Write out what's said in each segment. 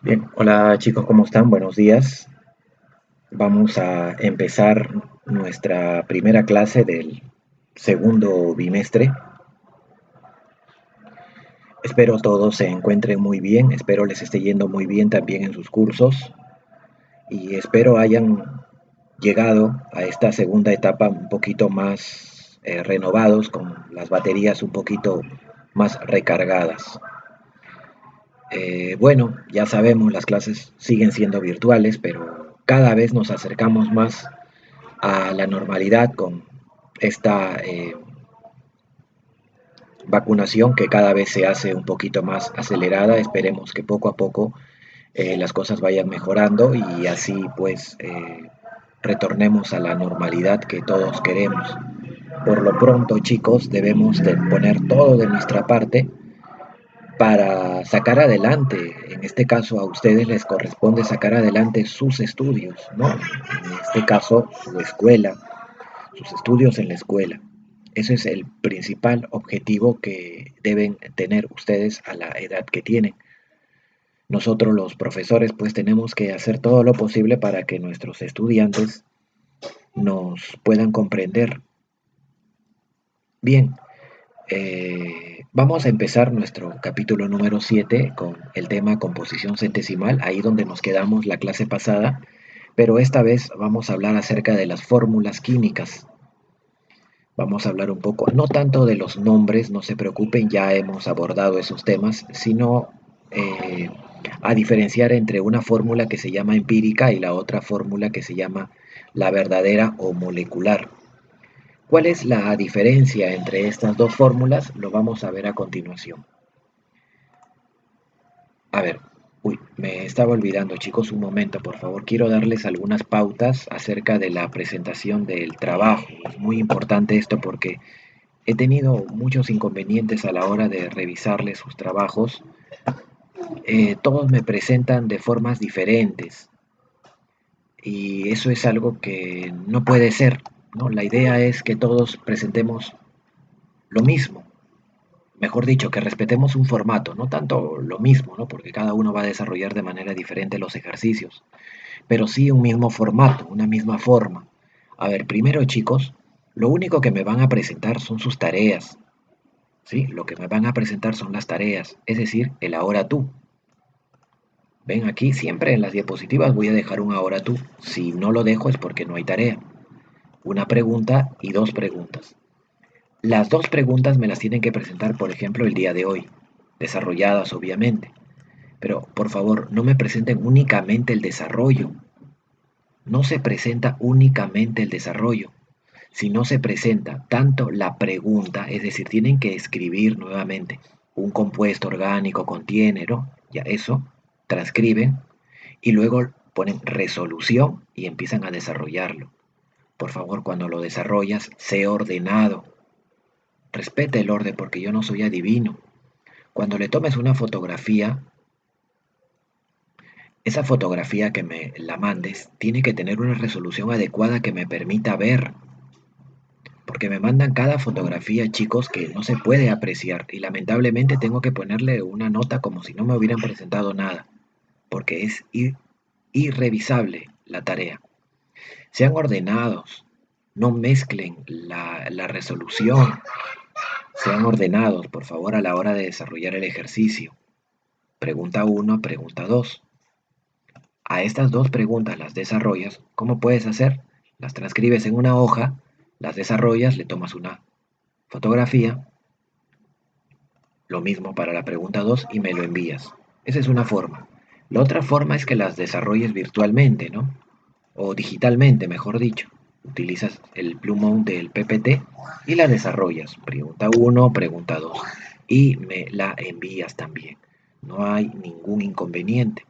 Bien, hola chicos, ¿cómo están? Buenos días. Vamos a empezar nuestra primera clase del segundo bimestre. Espero todos se encuentren muy bien, espero les esté yendo muy bien también en sus cursos y espero hayan llegado a esta segunda etapa un poquito más renovados, con las baterías un poquito más recargadas. Bueno, ya sabemos, las clases siguen siendo virtuales, pero cada vez nos acercamos más a la normalidad con esta vacunación que cada vez se hace un poquito más acelerada. Esperemos que poco a poco las cosas vayan mejorando y así pues retornemos a la normalidad que todos queremos. Por lo pronto, chicos, debemos de poner todo de nuestra parte para sacar adelante. En este caso a ustedes les corresponde sacar adelante sus estudios, ¿no? En este caso su escuela, sus estudios en la escuela. Ese es el principal objetivo que deben tener ustedes a la edad que tienen. Nosotros los profesores pues tenemos que hacer todo lo posible para que nuestros estudiantes nos puedan comprender. Bien, vamos a empezar nuestro capítulo número 7 con el tema composición centesimal, ahí donde nos quedamos la clase pasada, pero esta vez vamos a hablar acerca de las fórmulas químicas. Vamos a hablar un poco, no tanto de los nombres, no se preocupen, ya hemos abordado esos temas, sino eh, a diferenciar entre una fórmula que se llama empírica y la otra fórmula que se llama la verdadera o molecular. ¿Cuál es la diferencia entre estas dos fórmulas? Lo vamos a ver a continuación. A ver, me estaba olvidando, chicos, un momento, por favor. Quiero darles algunas pautas acerca de la presentación del trabajo. Es muy importante esto porque he tenido muchos inconvenientes a la hora de revisarles sus trabajos. Todos me presentan de formas diferentes y eso es algo que no puede ser, ¿no? La idea es que todos presentemos lo mismo. Mejor dicho, que respetemos un formato, no tanto lo mismo, ¿no? Porque cada uno va a desarrollar de manera diferente los ejercicios, pero sí un mismo formato, una misma forma. A ver, primero, chicos, lo único que me van a presentar son sus tareas, ¿sí? Lo que me van a presentar son las tareas, es decir, el ahora tú. Ven aquí, siempre en las diapositivas voy a dejar un ahora tú. Si no lo dejo es porque no hay tarea. Una pregunta y dos preguntas. Las dos preguntas me las tienen que presentar, por ejemplo, el día de hoy, desarrolladas obviamente. Pero por favor, no me presenten únicamente el desarrollo. No se presenta únicamente el desarrollo, sino se presenta tanto la pregunta, es decir, tienen que escribir nuevamente un compuesto orgánico contiene, ¿no? Ya eso, transcriben y luego ponen resolución y empiezan a desarrollarlo. Por favor, cuando lo desarrollas, sé ordenado. Respeta el orden porque yo no soy adivino. Cuando le tomes una fotografía, esa fotografía que me la mandes tiene que tener una resolución adecuada que me permita ver, porque me mandan cada fotografía, chicos, que no se puede apreciar y lamentablemente tengo que ponerle una nota como si no me hubieran presentado nada, porque es irrevisable la tarea. Sean ordenados, no mezclen la resolución, sean ordenados, por favor, a la hora de desarrollar el ejercicio. Pregunta uno, pregunta 2. A estas dos preguntas las desarrollas, ¿cómo puedes hacer? Las transcribes en una hoja, las desarrollas, le tomas una fotografía, lo mismo para la pregunta 2 y me lo envías. Esa es una forma. La otra forma es que las desarrolles virtualmente, ¿no? O digitalmente, mejor dicho. Utilizas el plumón del PPT y la desarrollas. Pregunta uno, pregunta 2 y me la envías también. No hay ningún inconveniente.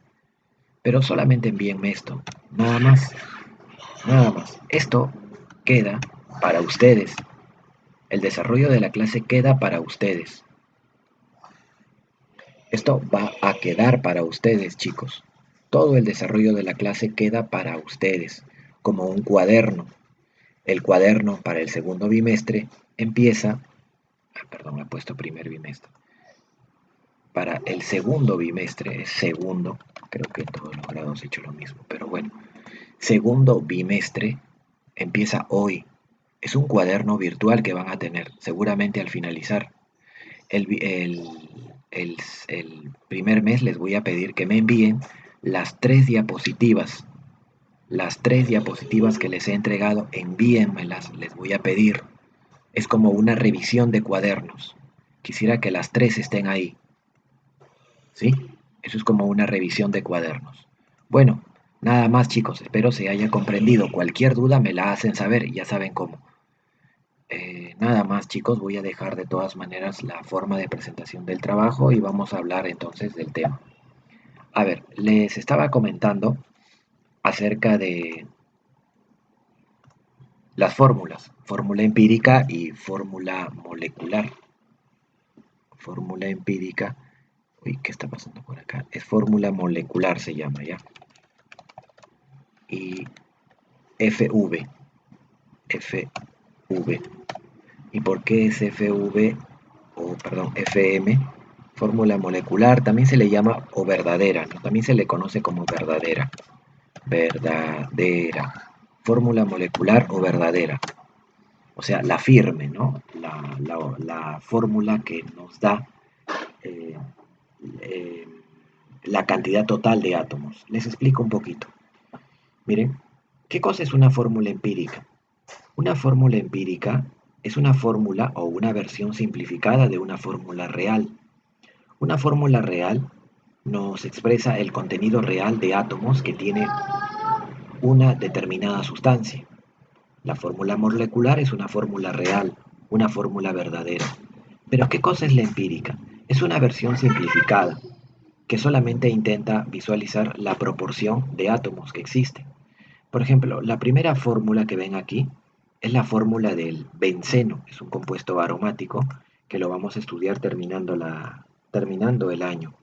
Pero solamente envíenme esto. Nada más. Nada más. Esto queda para ustedes. El desarrollo de la clase queda para ustedes. Esto va a quedar para ustedes, chicos. Todo el desarrollo de la clase queda para ustedes, como un cuaderno. El cuaderno para el segundo bimestre empieza, perdón, he puesto primer bimestre. para el segundo bimestre, es segundo, creo que en todos los grados he hecho lo mismo, pero bueno, segundo bimestre empieza hoy. Es un cuaderno virtual que van a tener seguramente al finalizar. El, el- el primer mes les voy a pedir que me envíen las tres diapositivas. Las tres diapositivas que les he entregado, envíenmelas, les voy a pedir. Es como una revisión de cuadernos. Quisiera que las tres estén ahí, ¿sí? Eso es como una revisión de cuadernos. Bueno, nada más chicos, espero se haya comprendido. Cualquier duda me la hacen saber, ya saben cómo. Nada más chicos, voy a dejar de todas maneras la forma de presentación del trabajo y vamos a hablar entonces del tema. A ver, les estaba comentando acerca de las fórmulas, fórmula empírica y fórmula molecular. Fórmula empírica, uy, ¿qué está pasando por acá? Es fórmula molecular se llama, ¿ya? Y FV, FV. ¿Y por qué es FV o perdón, FM? Fórmula molecular también se le llama o verdadera, ¿no? También se le conoce como verdadera. Verdadera. Fórmula molecular o verdadera. O sea, la firme, ¿no? La fórmula que nos da eh, eh, la cantidad total de átomos. Les explico un poquito. Miren, ¿qué cosa es una fórmula empírica? Una fórmula empírica es una fórmula o una versión simplificada de una fórmula real. Una fórmula real nos expresa el contenido real de átomos que tiene una determinada sustancia. La fórmula molecular es una fórmula real, una fórmula verdadera. Pero ¿qué cosa es la empírica? Es una versión simplificada que solamente intenta visualizar la proporción de átomos que existen. Por ejemplo, la primera fórmula que ven aquí es la fórmula del benceno, es un compuesto aromático que lo vamos a estudiar terminando el año.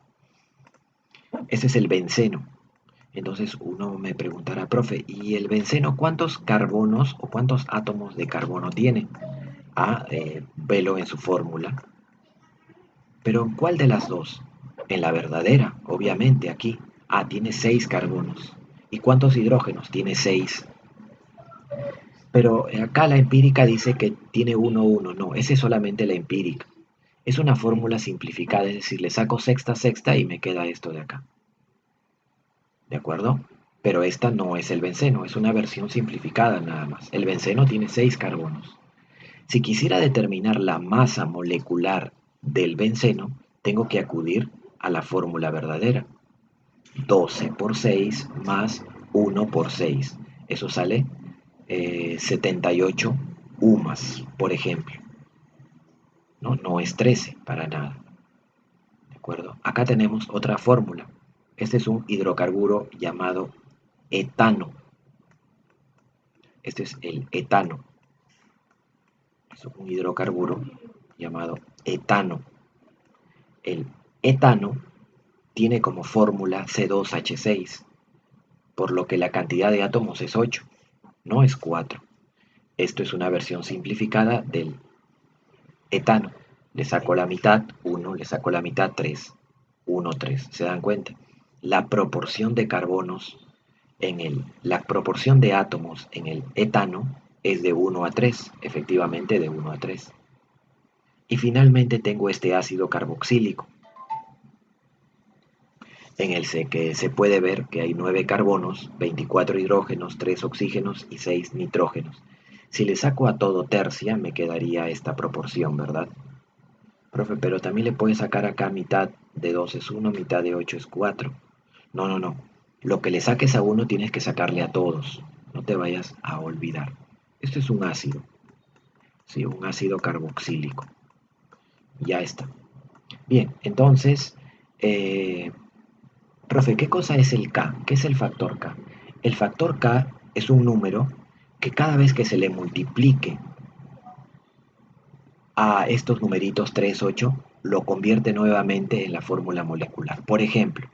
Ese es el benceno. Entonces uno me preguntará, profe, ¿y el benceno cuántos carbonos o cuántos átomos de carbono tiene? Velo en su fórmula. Pero ¿en cuál de las dos? En la verdadera, obviamente, aquí. Tiene 6 carbonos. ¿Y cuántos hidrógenos? Tiene 6. Pero acá la empírica dice que tiene 1, 1. No, esa es solamente la empírica. Es una fórmula simplificada, es decir, le saco sexta, sexta y me queda esto de acá. ¿De acuerdo? Pero esta no es el benceno, es una versión simplificada nada más. El benceno tiene 6 carbonos. Si quisiera determinar la masa molecular del benceno, tengo que acudir a la fórmula verdadera. 12 por 6 más 1 por 6. Eso sale 78 UMAS, por ejemplo. No, no es 13 para nada. ¿De acuerdo? Acá tenemos otra fórmula. Este es un hidrocarburo llamado etano. Este es el etano. Es un hidrocarburo llamado etano. El etano tiene como fórmula C2H6, por lo que la cantidad de átomos es 8, no es 4. Esto es una versión simplificada del etano. Le saco la mitad, 1, le saco la mitad, 3. 1, 3. ¿Se dan cuenta? La proporción de carbonos la proporción de átomos en el etano es de 1 a 3, efectivamente de 1 a 3. Y finalmente tengo este ácido carboxílico, en el que se puede ver que hay 9 carbonos, 24 hidrógenos, 3 oxígenos y 6 nitrógenos. Si le saco a todo tercia, me quedaría esta proporción, ¿verdad? Profe, pero también le puedes sacar acá mitad de 2 es 1, mitad de 8 es 4. No, no, no. Lo que le saques a uno tienes que sacarle a todos. No te vayas a olvidar. Esto es un ácido, ¿sí? Un ácido carboxílico. Ya está. Bien, entonces, eh, profe, ¿qué cosa es el K? ¿Qué es el factor K? El factor K es un número que cada vez que se le multiplique a estos numeritos 3, 8, lo convierte nuevamente en la fórmula molecular. Por ejemplo,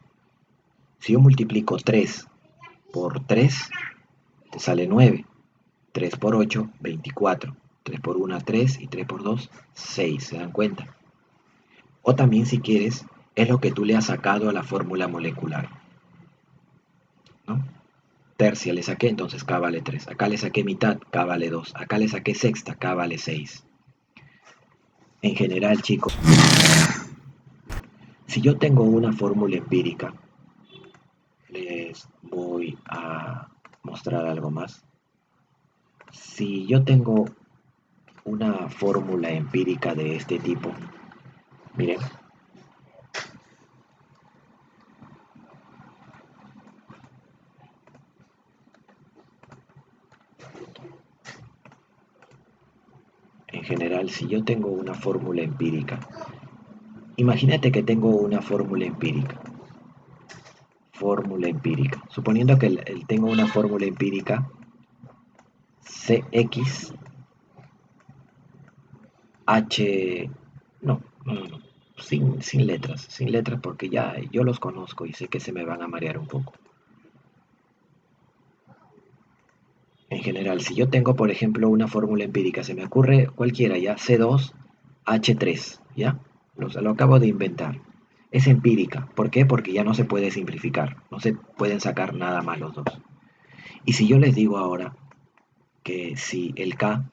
si yo multiplico 3 por 3, te sale 9. 3 por 8, 24. 3 por 1, 3 y 3 por 2, 6. ¿Se dan cuenta? O también si quieres, es lo que tú le has sacado a la fórmula molecular, ¿no? Tercia le saqué, entonces K vale 3. Acá le saqué mitad, K vale 2. Acá le saqué sexta, K vale 6. En general, chicos, si yo tengo una fórmula empírica, les voy a mostrar algo más. Si yo tengo una fórmula empírica de este tipo, miren, en general, si yo tengo una fórmula empírica, imagínate que tengo una fórmula empírica, suponiendo que tengo una fórmula empírica Cx H, no, sin letras porque ya yo los conozco y sé que se me van a marear un poco. En general, si yo tengo, por ejemplo, una fórmula empírica, se me ocurre cualquiera, ya, C2H3, ¿ya? Lo acabo de inventar. Es empírica. ¿Por qué? Porque ya no se puede simplificar, no se pueden sacar nada más los dos. Y si yo les digo ahora que si el K,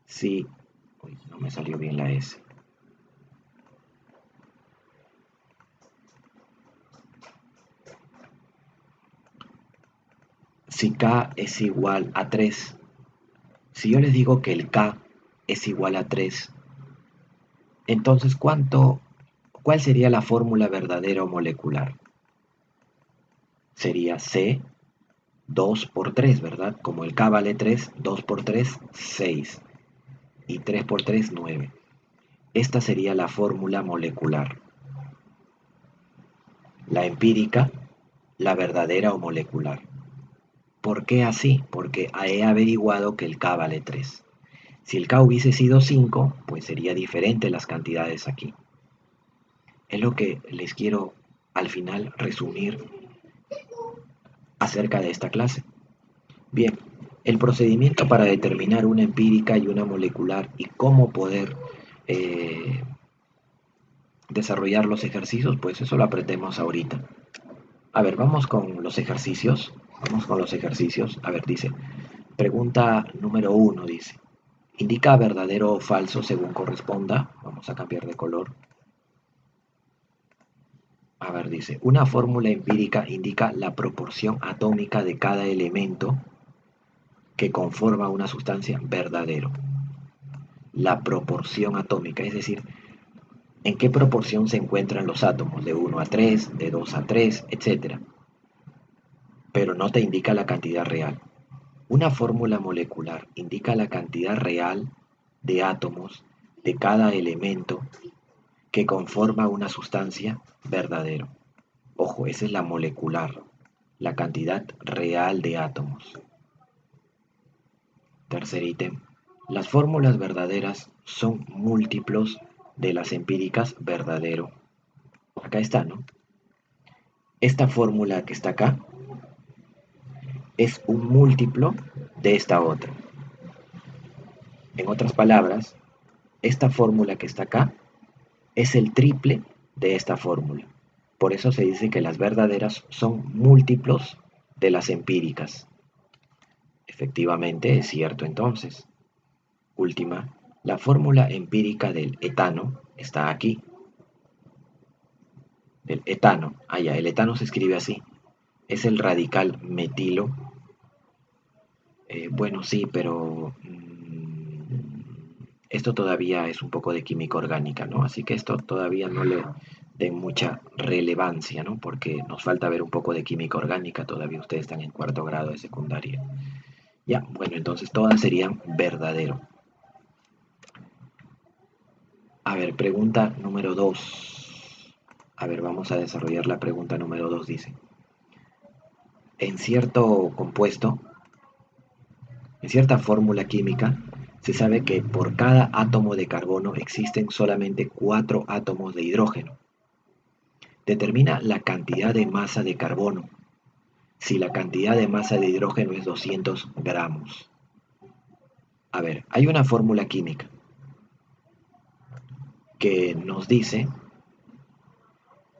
si, uy, no me salió bien la S, si K es igual a 3, si yo les digo que el K es igual a 3, entonces ¿cuál sería la fórmula verdadera o molecular? Sería C 2 por 3, ¿verdad? Como el K vale 3, 2 por 3, 6. Y 3 por 3, 9. Esta sería la fórmula molecular. La empírica, la verdadera o molecular. ¿Por qué así? Porque he averiguado que el K vale 3. Si el K hubiese sido 5, pues sería diferente las cantidades aquí. Es lo que les quiero al final resumir acerca de esta clase. Bien, el procedimiento para determinar una empírica y una molecular y cómo poder eh, desarrollar los ejercicios, pues eso lo aprendemos ahorita. A ver, vamos con los ejercicios. Vamos con los ejercicios. A ver, dice, pregunta número 1, dice, indica verdadero o falso según corresponda. Vamos a cambiar de color. A ver, dice, una fórmula empírica indica la proporción atómica de cada elemento que conforma una sustancia verdadero. La proporción atómica, es decir, en qué proporción se encuentran los átomos, de 1 a 3, de 2 a 3, etc. Pero no te indica la cantidad real. Una fórmula molecular indica la cantidad real de átomos de cada elemento que conforma una sustancia verdadero. Ojo, esa es la molecular, la cantidad real de átomos. Tercer ítem. Las fórmulas verdaderas son múltiplos de las empíricas verdadero. Acá está, ¿no? Esta fórmula que está acá es un múltiplo de esta otra. En otras palabras, esta fórmula que está acá es el triple de esta fórmula. Por eso se dice que las verdaderas son múltiplos de las empíricas. Efectivamente, es cierto entonces. Última, la fórmula empírica del etano está aquí. Del etano, el etano se escribe así. Es el radical metilo. Bueno, sí, pero esto todavía es un poco de química orgánica, ¿no? Así que esto todavía no le den mucha relevancia, ¿no? Porque nos falta ver un poco de química orgánica, todavía ustedes están en cuarto grado de secundaria. Ya, bueno, entonces todas serían verdadero. A ver, pregunta número 2. A ver, vamos a desarrollar la pregunta número 2, dice. En cierto compuesto, en cierta fórmula química, se sabe que por cada átomo de carbono existen solamente 4 átomos de hidrógeno. Determina la cantidad de masa de carbono si la cantidad de masa de hidrógeno es 200 gramos. A ver, hay una fórmula química. que nos dice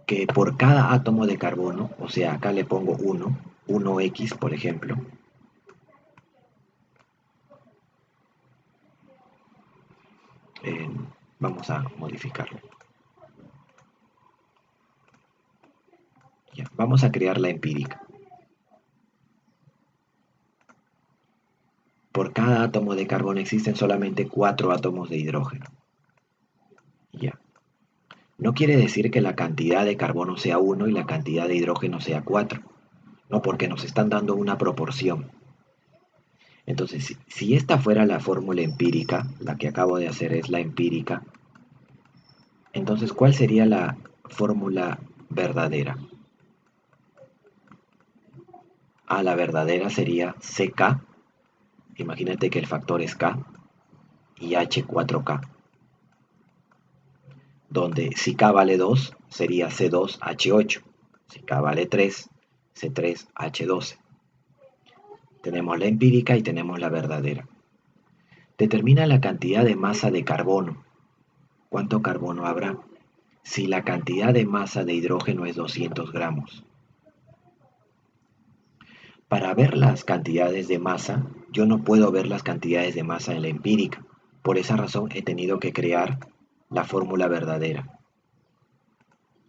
que por cada átomo de carbono, o sea, acá le pongo 1x por ejemplo, eh, vamos a modificarlo. Ya, vamos a crear la empírica. Por cada átomo de carbono existen solamente 4 átomos de hidrógeno. Ya. No quiere decir que la cantidad de carbono sea 1 y la cantidad de hidrógeno sea 4. No, porque nos están dando una proporción. Entonces, si esta fuera la fórmula empírica, la que acabo de hacer es la empírica, entonces, ¿cuál sería la fórmula verdadera? La verdadera sería CK, imagínate que el factor es K, y H4K, donde si K vale 2, sería C2H8, si K vale 3, C3H12. Tenemos la empírica y tenemos la verdadera. Determina la cantidad de masa de carbono. ¿Cuánto carbono habrá? Si la cantidad de masa de hidrógeno es 200 gramos. Para ver las cantidades de masa, yo no puedo ver las cantidades de masa en la empírica. Por esa razón he tenido que crear la fórmula verdadera.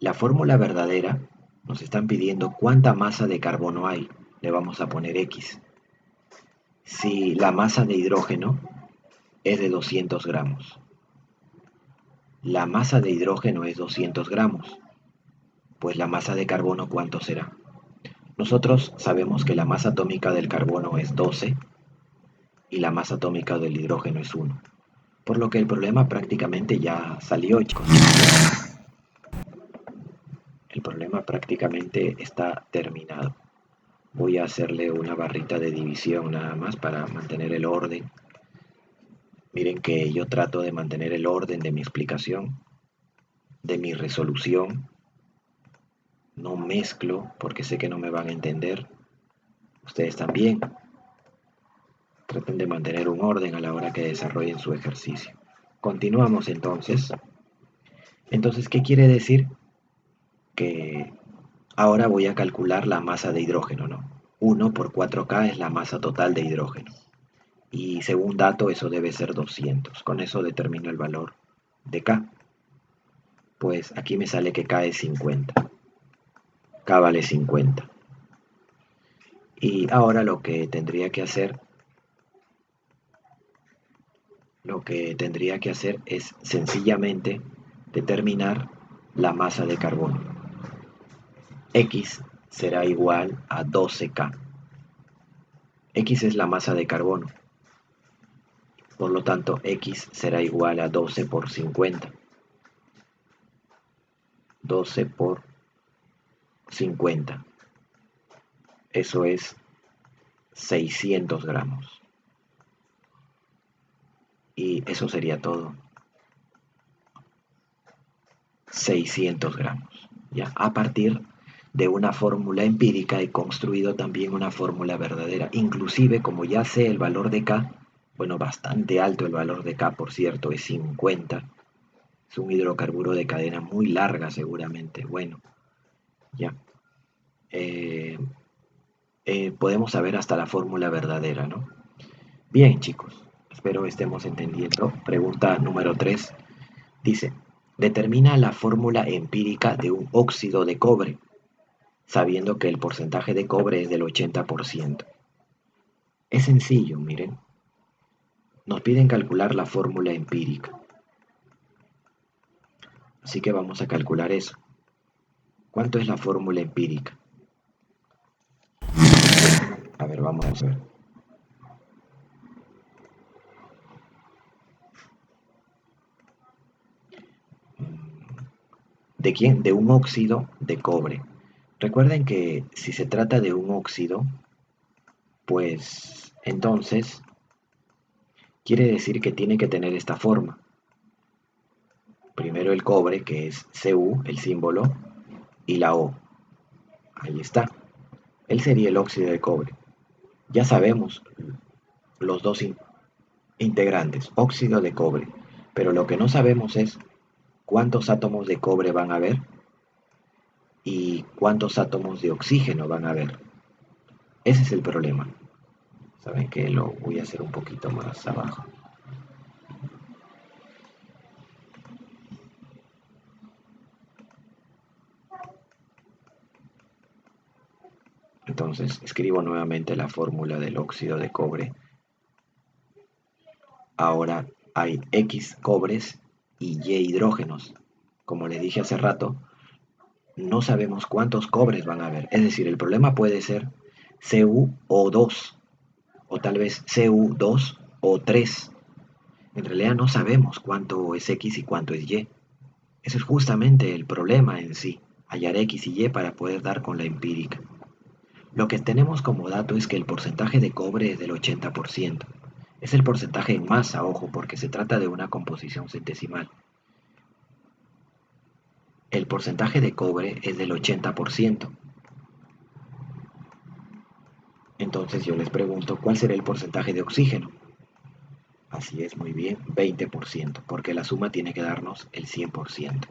La fórmula verdadera nos están pidiendo cuánta masa de carbono hay. Le vamos a poner X. Si la masa de hidrógeno es de 200 gramos. La masa de hidrógeno es 200 gramos. Pues la masa de carbono, ¿cuánto será? Nosotros sabemos que la masa atómica del carbono es 12 y la masa atómica del hidrógeno es 1. Por lo que el problema prácticamente ya salió, chicos. El problema prácticamente está terminado. Voy a hacerle una barrita de división nada más para mantener el orden. Miren que yo trato de mantener el orden de mi explicación, de mi resolución. No mezclo porque sé que no me van a entender. Ustedes también. Traten de mantener un orden a la hora que desarrollen su ejercicio. Continuamos entonces. Entonces, ¿qué quiere decir? Que ahora voy a calcular la masa de hidrógeno, ¿no? 1 por 4K es la masa total de hidrógeno. Y según dato, eso debe ser 200. Con eso determino el valor de K. Pues aquí me sale que K es 50. K vale 50. Y ahora lo que tendría que hacer es sencillamente determinar la masa de carbono. X será igual a 12K. X es la masa de carbono. Por lo tanto, X será igual a 12 por 50. 12 por 50. Eso es 600 gramos. Y eso sería todo. 600 gramos. ¿Ya? A partir de una fórmula empírica he construido también una fórmula verdadera. Inclusive, como ya sé el valor de K, bueno, bastante alto el valor de K, por cierto, es 50. Es un hidrocarburo de cadena muy larga seguramente. Bueno, ya. Eh, podemos saber hasta la fórmula verdadera, ¿no? Bien, chicos, espero estemos entendiendo. Pregunta número 3 dice, determina la fórmula empírica de un óxido de cobre, sabiendo que el porcentaje de cobre es del 80%. Es sencillo, miren. Nos piden calcular la fórmula empírica. Así que vamos a calcular eso. ¿Cuánto es la fórmula empírica? A ver, vamos a ver. ¿De quién? De un óxido de cobre. Recuerden que si se trata de un óxido, pues entonces quiere decir que tiene que tener esta forma. Primero el cobre, que es Cu, el símbolo, y la O. Ahí está. Él sería el óxido de cobre. Ya sabemos los dos integrantes, óxido de cobre. Pero lo que no sabemos es cuántos átomos de cobre van a haber y cuántos átomos de oxígeno van a haber. Ese es el problema. ¿Saben qué? Lo voy a hacer un poquito más abajo. Entonces escribo nuevamente la fórmula del óxido de cobre. Ahora hay X cobres y Y hidrógenos. Como les dije hace rato, no sabemos cuántos cobres van a haber. Es decir, el problema puede ser CuO2 o tal vez Cu2 o 3. En realidad no sabemos cuánto es X y cuánto es Y. Eso es justamente el problema en sí, hallar X y Y para poder dar con la empírica. Lo que tenemos como dato es que el porcentaje de cobre es del 80%. Es el porcentaje en masa, ojo, porque se trata de una composición centesimal. El porcentaje de cobre es del 80%. Entonces yo les pregunto, ¿cuál será el porcentaje de oxígeno? Así es, muy bien, 20%, porque la suma tiene que darnos el 100%.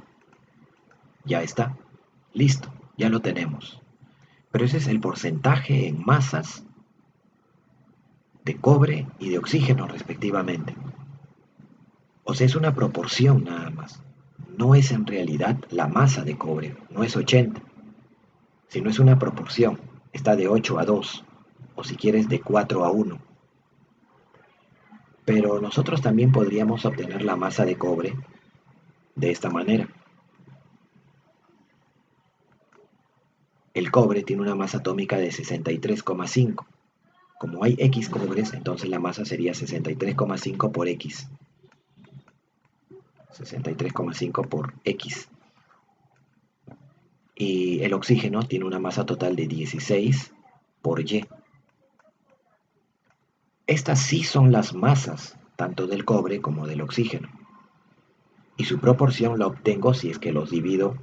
Ya está, listo, ya lo tenemos. Pero ese es el porcentaje en masas de cobre y de oxígeno respectivamente. O sea, es una proporción nada más. No es en realidad la masa de cobre, no es 80, sino es una proporción. Está de 8 a 2, o si quieres de 4 a 1. Pero nosotros también podríamos obtener la masa de cobre de esta manera. El cobre tiene una masa atómica de 63,5. Como hay X cobres, entonces la masa sería 63,5 por X. 63,5 por X. Y el oxígeno tiene una masa total de 16 por Y. Estas sí son las masas, tanto del cobre como del oxígeno. Y su proporción la obtengo si es que los divido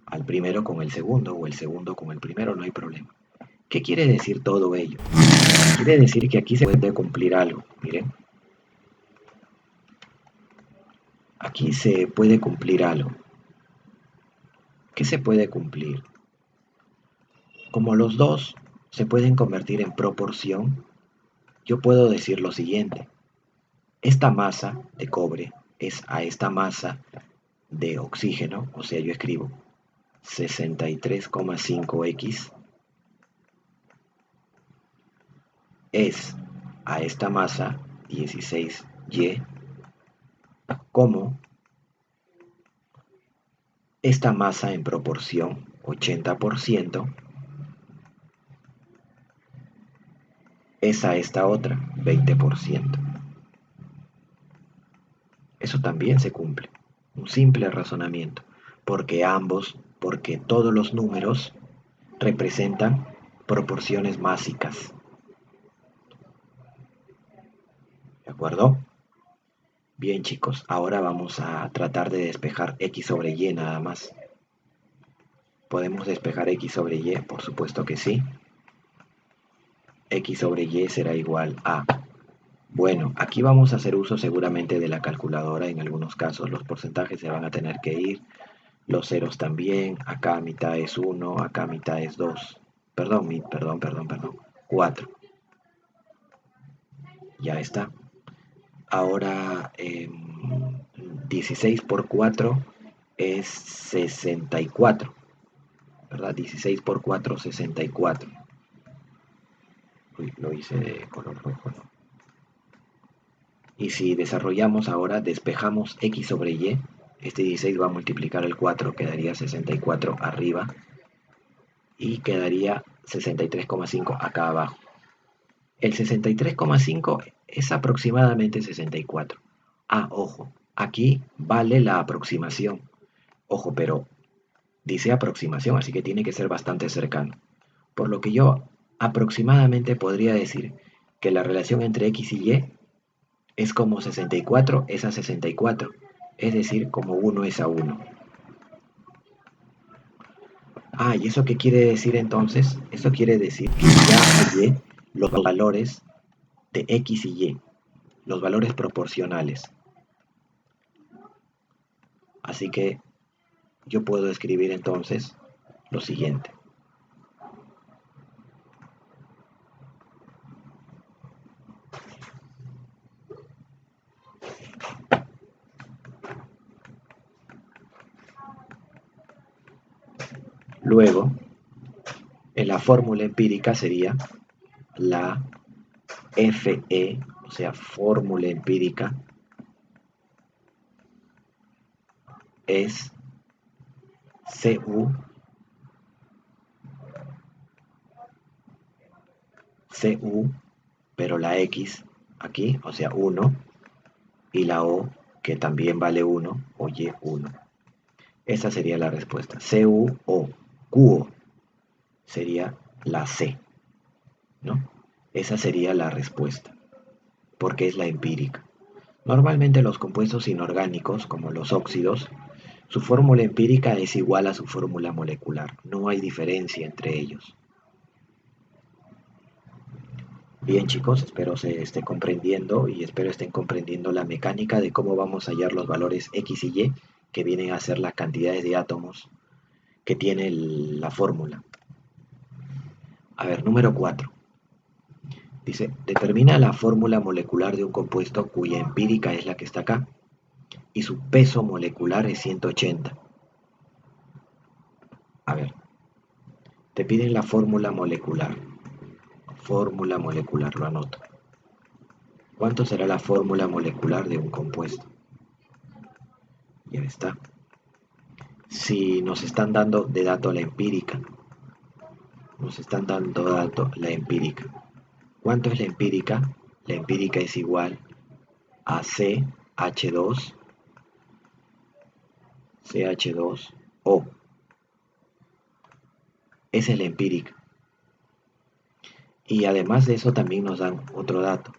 al primero con el segundo o el segundo con el primero, no hay problema. ¿Qué quiere decir todo ello? Quiere decir que aquí se puede cumplir algo, miren. Aquí se puede cumplir algo. ¿Qué se puede cumplir? Como los dos se pueden convertir en proporción, yo puedo decir lo siguiente. Esta masa de cobre es a esta masa de oxígeno, o sea, yo escribo 63,5x es a esta masa 16y como esta masa en proporción 80% es a esta otra 20%. Eso también se cumple. Un simple razonamiento. Porque todos los números representan proporciones másicas. ¿De acuerdo? Bien chicos, ahora vamos a tratar de despejar x sobre y nada más. ¿Podemos despejar x sobre y? Por supuesto que sí. X sobre y será igual a... Bueno, aquí vamos a hacer uso seguramente de la calculadora. En algunos casos los porcentajes se van a tener que ir. Los ceros también. Acá mitad es 1, acá mitad es 2. Perdón. 4. Ya está. Ahora 16 por 4 es 64. ¿Verdad? 16 por 4, 64. Uy, lo hice de color rojo, ¿no? Y si desarrollamos ahora, despejamos x sobre y, este 16 va a multiplicar el 4, quedaría 64 arriba y quedaría 63,5 acá abajo. El 63,5 es aproximadamente 64. Ah, ojo, aquí vale la aproximación. Ojo, pero dice aproximación, así que tiene que ser bastante cercano. Por lo que yo aproximadamente podría decir que la relación entre x y y es como 64 es a 64, es decir, como 1 es a 1. Ah, ¿y eso qué quiere decir entonces? Eso quiere decir que ya hallé los valores de x y y, los valores proporcionales. Así que yo puedo escribir entonces lo siguiente. Luego, en la fórmula empírica sería la Fe, o sea, fórmula empírica, es Cu, pero la X aquí, o sea, 1, y la O, que también vale 1, o Y1. Esa sería la respuesta. CU QO sería la C, ¿no? Esa sería la respuesta, porque es la empírica. Normalmente los compuestos inorgánicos, como los óxidos, su fórmula empírica es igual a su fórmula molecular. No hay diferencia entre ellos. Bien chicos, espero se esté comprendiendo y espero estén comprendiendo la mecánica de cómo vamos a hallar los valores X y Y, que vienen a ser las cantidades de átomos que tiene la fórmula. A ver, número 4. Dice, determina la fórmula molecular de un compuesto cuya empírica es la que está acá y su peso molecular es 180. A ver, te piden la fórmula molecular. Fórmula molecular, lo anoto. ¿Cuánto será la fórmula molecular de un compuesto? Ya está. Si nos están dando de dato la empírica, nos están dando dato la empírica. ¿Cuánto es la empírica? La empírica es igual a CH2O. Esa es la empírica. Y además de eso también nos dan otro dato,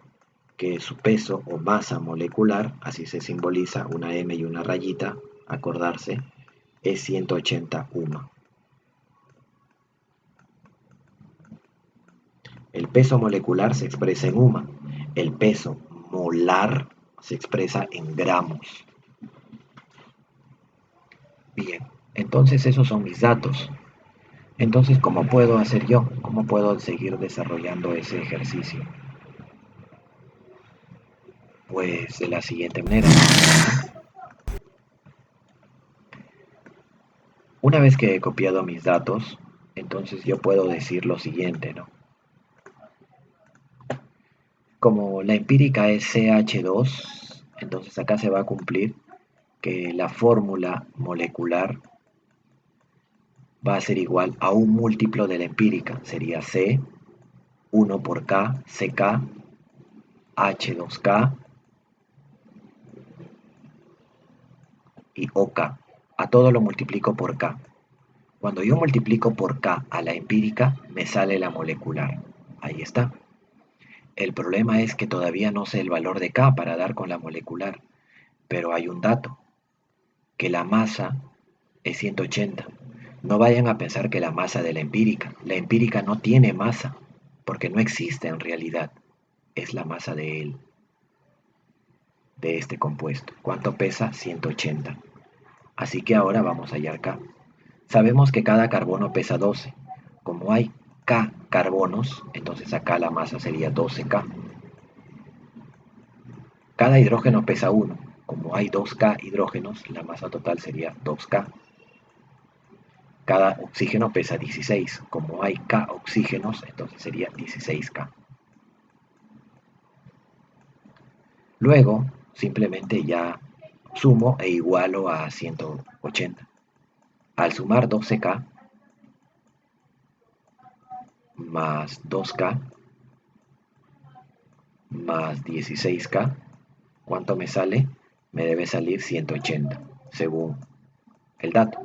que su peso o masa molecular, así se simboliza una M y una rayita, acordarse, es 180 UMA. El peso molecular se expresa en UMA, el peso molar se expresa en gramos. Bien, entonces esos son mis datos. Entonces, ¿cómo puedo hacer yo? ¿Cómo puedo seguir desarrollando ese ejercicio? Pues de la siguiente manera. Una vez que he copiado mis datos, entonces yo puedo decir lo siguiente, ¿no? Como la empírica es CH2, entonces acá se va a cumplir que la fórmula molecular va a ser igual a un múltiplo de la empírica. Sería C, 1 por K, CK, H2K y OK. A todo lo multiplico por K. Cuando yo multiplico por K a la empírica, me sale la molecular. Ahí está. El problema es que todavía no sé el valor de K para dar con la molecular, pero hay un dato, que la masa es 180. No vayan a pensar que la masa de la empírica no tiene masa, porque no existe en realidad, es la masa de este compuesto. ¿Cuánto pesa? 180. Así que ahora vamos a hallar K. Sabemos que cada carbono pesa 12. Como hay K carbonos, entonces acá la masa sería 12K. Cada hidrógeno pesa 1. Como hay 2K hidrógenos, la masa total sería 2K. Cada oxígeno pesa 16. Como hay K oxígenos, entonces sería 16K. Luego, simplemente ya sumo e igualo a 180. Al sumar 12K más 2K más 16K, ¿cuánto me sale? Me debe salir 180, según el dato.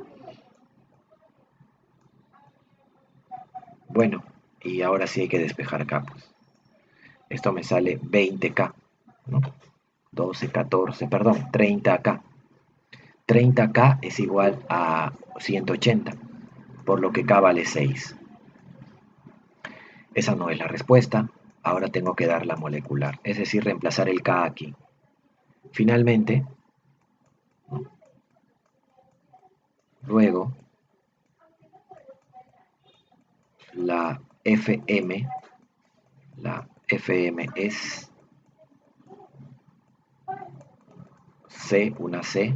Bueno, y ahora sí hay que despejar campos. Esto me sale 20K, ¿no? 12, 14, perdón, 30K. 30K es igual a 180, por lo que K vale 6. Esa no es la respuesta. Ahora tengo que dar la molecular, es decir, reemplazar el K aquí. Finalmente, Luego, la FM, la FM es C, una C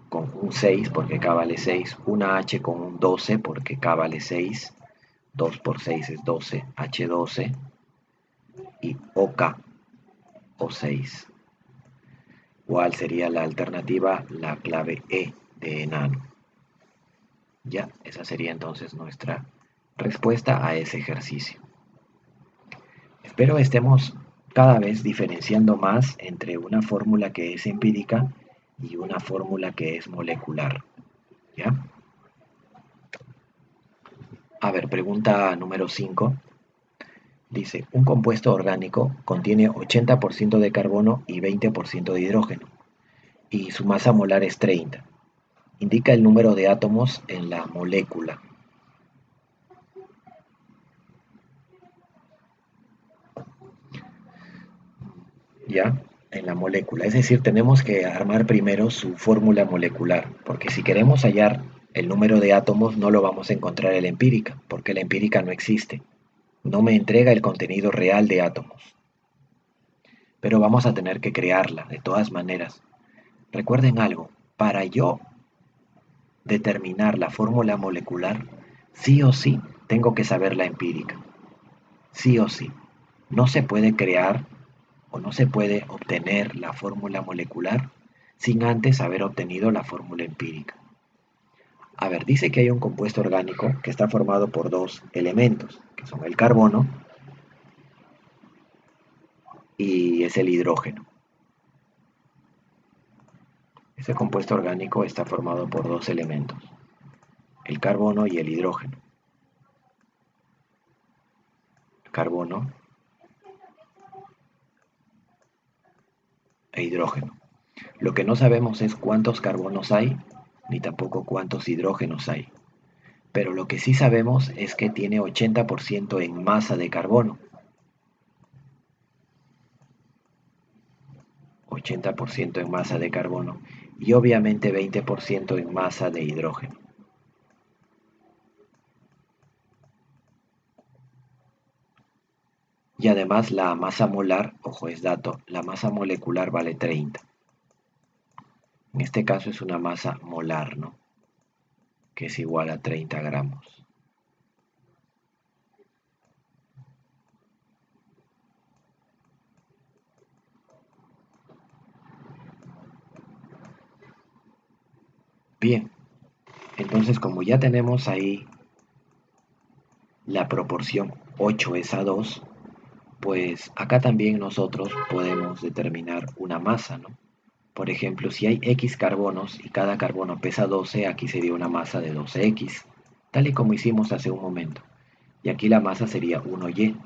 con un 6 porque K vale 6, una H con un 12 porque K vale 6, 2 por 6 es 12, H12 y OK o 6. ¿Cuál sería la alternativa? La clave E de enano. Ya, esa sería entonces nuestra respuesta a ese ejercicio. Espero estemos cada vez diferenciando más entre una fórmula que es empírica y una fórmula que es molecular. ¿Ya? A ver, pregunta número 5. Dice, un compuesto orgánico contiene 80% de carbono y 20% de hidrógeno, y su masa molar es 30. Indica el número de átomos en la molécula. ¿Ya? En la molécula. Es decir, tenemos que armar primero su fórmula molecular, porque si queremos hallar el número de átomos no lo vamos a encontrar en la empírica, porque la empírica no existe. No me entrega el contenido real de átomos. Pero vamos a tener que crearla, de todas maneras. Recuerden algo, para yo determinar la fórmula molecular, sí o sí tengo que saber la empírica. Sí o sí. No se puede crear o no se puede obtener la fórmula molecular sin antes haber obtenido la fórmula empírica. A ver, dice que hay un compuesto orgánico que está formado por dos elementos, que son el carbono y es el hidrógeno. Ese compuesto orgánico está formado por dos elementos, el carbono y el hidrógeno. Carbono e hidrógeno. Lo que no sabemos es cuántos carbonos hay, ni tampoco cuántos hidrógenos hay. Pero lo que sí sabemos es que tiene 80% en masa de carbono, 80% en masa de carbono y obviamente 20% en masa de hidrógeno. Y además la masa molar, ojo es dato, la masa molecular vale 30. En este caso es una masa molar, ¿no? Que es igual a 30 gramos. Bien, entonces como ya tenemos ahí la proporción 8 es a 2, pues acá también nosotros podemos determinar una masa, ¿no? Por ejemplo, si hay X carbonos y cada carbono pesa 12, aquí sería una masa de 12X, tal y como hicimos hace un momento. Y aquí la masa sería 1Y.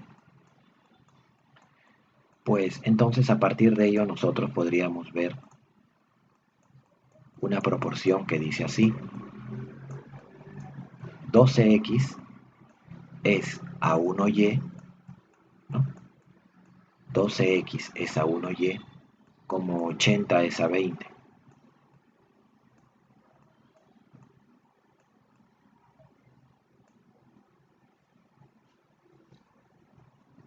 Pues entonces a partir de ello nosotros podríamos ver una proporción que dice así. 12X es a 1Y, ¿no? 12X es a 1Y, como 80 es a 20.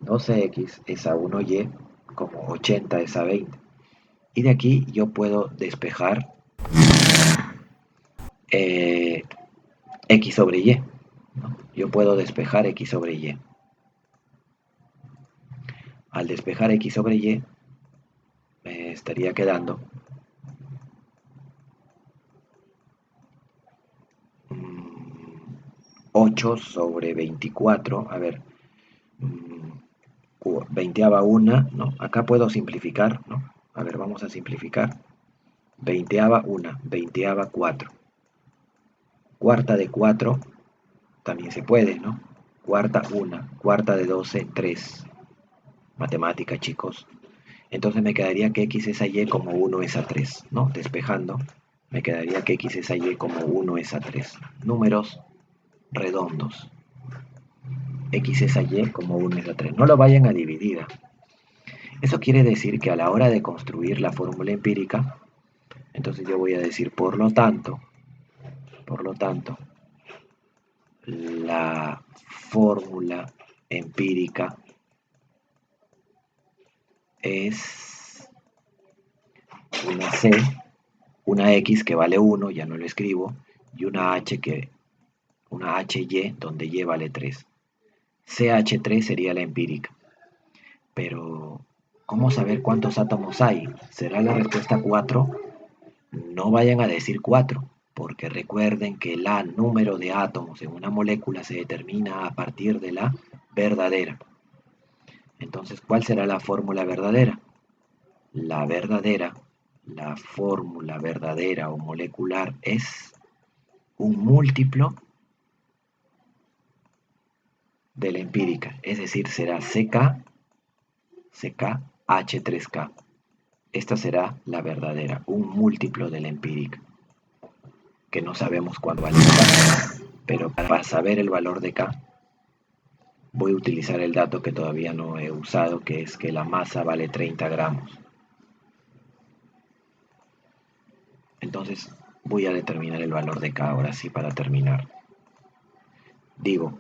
12X es a 1Y, como 80 es a 20. Y de aquí yo puedo despejar eh, X sobre Y, ¿no? Yo puedo despejar X sobre Y. Al despejar X sobre Y, me estaría quedando 8 sobre 24. A ver, 20ava una, ¿no? Acá puedo simplificar, ¿no? A ver, vamos a simplificar. 20ava una, 20ava 4. Cuarta de 4 también se puede, ¿no? Cuarta una, cuarta de 12, 3. Matemática, chicos. Entonces me quedaría que X es a Y como 1 es a 3, ¿no? Despejando, me quedaría que X es a Y como 1 es a 3. Números redondos. X es a Y como 1 es a 3. No lo vayan a dividir. Eso quiere decir que a la hora de construir la fórmula empírica, entonces yo voy a decir, por lo tanto, Por lo tanto, la fórmula empírica es una C, una X que vale 1, ya no lo escribo, y una HY donde Y vale 3. CH3 sería la empírica. Pero, ¿cómo saber cuántos átomos hay? ¿Será la respuesta 4? No vayan a decir 4, porque recuerden que el número de átomos en una molécula se determina a partir de la verdadera. Entonces, ¿cuál será la fórmula verdadera? La fórmula verdadera o molecular es un múltiplo de la empírica, es decir, será CH3K. Esta será la verdadera, un múltiplo de la empírica, que no sabemos cuándo vale K, pero para saber el valor de K voy a utilizar el dato que todavía no he usado, que es que la masa vale 30 gramos. Entonces voy a determinar el valor de K ahora sí para terminar. Digo,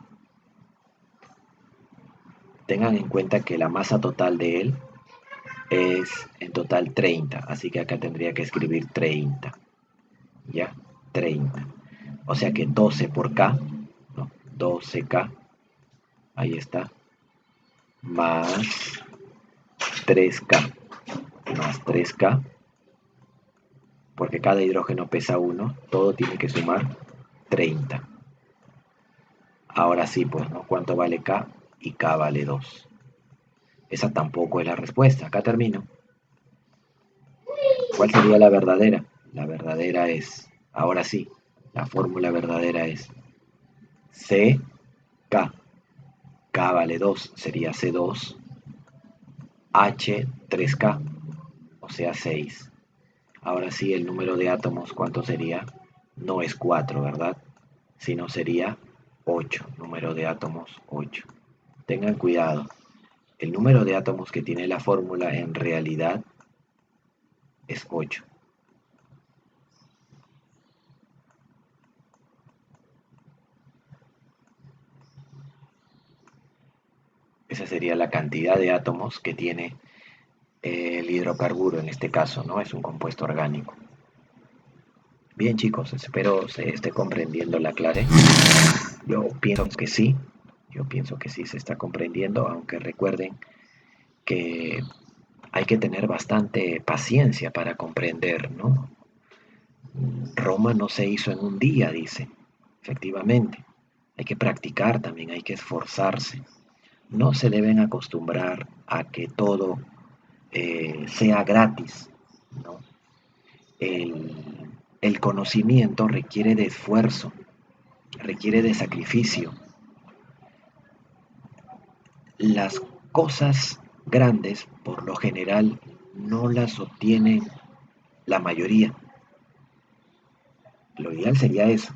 tengan en cuenta que la masa total de él es en total 30, así que acá tendría que escribir 30, ¿ya? 30. O sea que 12 por K, ¿no? 12K, ahí está, más 3K, más 3K, porque cada hidrógeno pesa 1, todo tiene que sumar 30. Ahora sí, pues, ¿no? ¿Cuánto vale K? Y K vale 2. Esa tampoco es la respuesta. Acá termino. ¿Cuál sería la verdadera? La verdadera es, ahora sí, la fórmula verdadera es CK. K vale 2, sería C2, H3K, o sea 6. Ahora sí, el número de átomos, ¿cuánto sería? No es 4, ¿verdad? Sino sería 8, número de átomos 8. Tengan cuidado, el número de átomos que tiene la fórmula en realidad es 8. Esa sería la cantidad de átomos que tiene el hidrocarburo en este caso, ¿no? Es un compuesto orgánico. Bien chicos, espero se esté comprendiendo la clase. Yo pienso que sí, se está comprendiendo, aunque recuerden que hay que tener bastante paciencia para comprender, ¿no? Roma no se hizo en un día, dice. Efectivamente, hay que practicar también, hay que esforzarse. No se deben acostumbrar a que todo sea gratis, ¿no? El conocimiento requiere de esfuerzo, requiere de sacrificio. Las cosas grandes, por lo general, no las obtiene la mayoría. Lo ideal sería eso,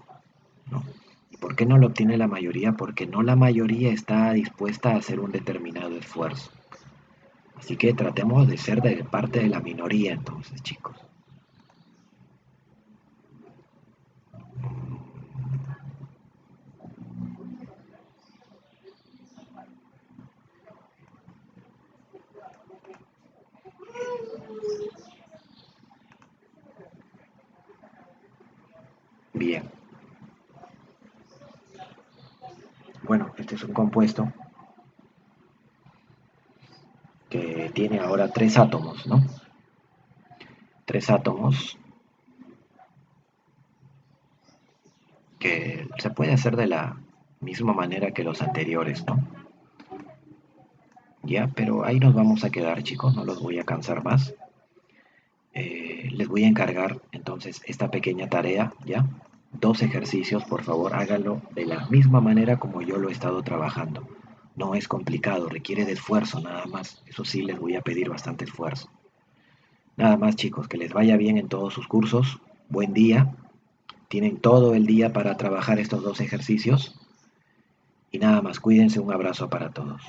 ¿no? ¿Y por qué no lo obtiene la mayoría? Porque no la mayoría está dispuesta a hacer un determinado esfuerzo. Así que tratemos de ser de parte de la minoría entonces, chicos. Bien. Bueno, este es un compuesto que tiene ahora 3 átomos, ¿no? 3 átomos que se puede hacer de la misma manera que los anteriores, ¿no? Ya, pero ahí nos vamos a quedar, chicos, no los voy a cansar más. Les voy a encargar entonces esta pequeña tarea, ¿ya? 2 ejercicios, por favor, háganlo de la misma manera como yo lo he estado trabajando. No es complicado, requiere de esfuerzo nada más. Eso sí, les voy a pedir bastante esfuerzo. Nada más, chicos, que les vaya bien en todos sus cursos. Buen día. Tienen todo el día para trabajar estos 2 ejercicios. Y nada más, cuídense, un abrazo para todos.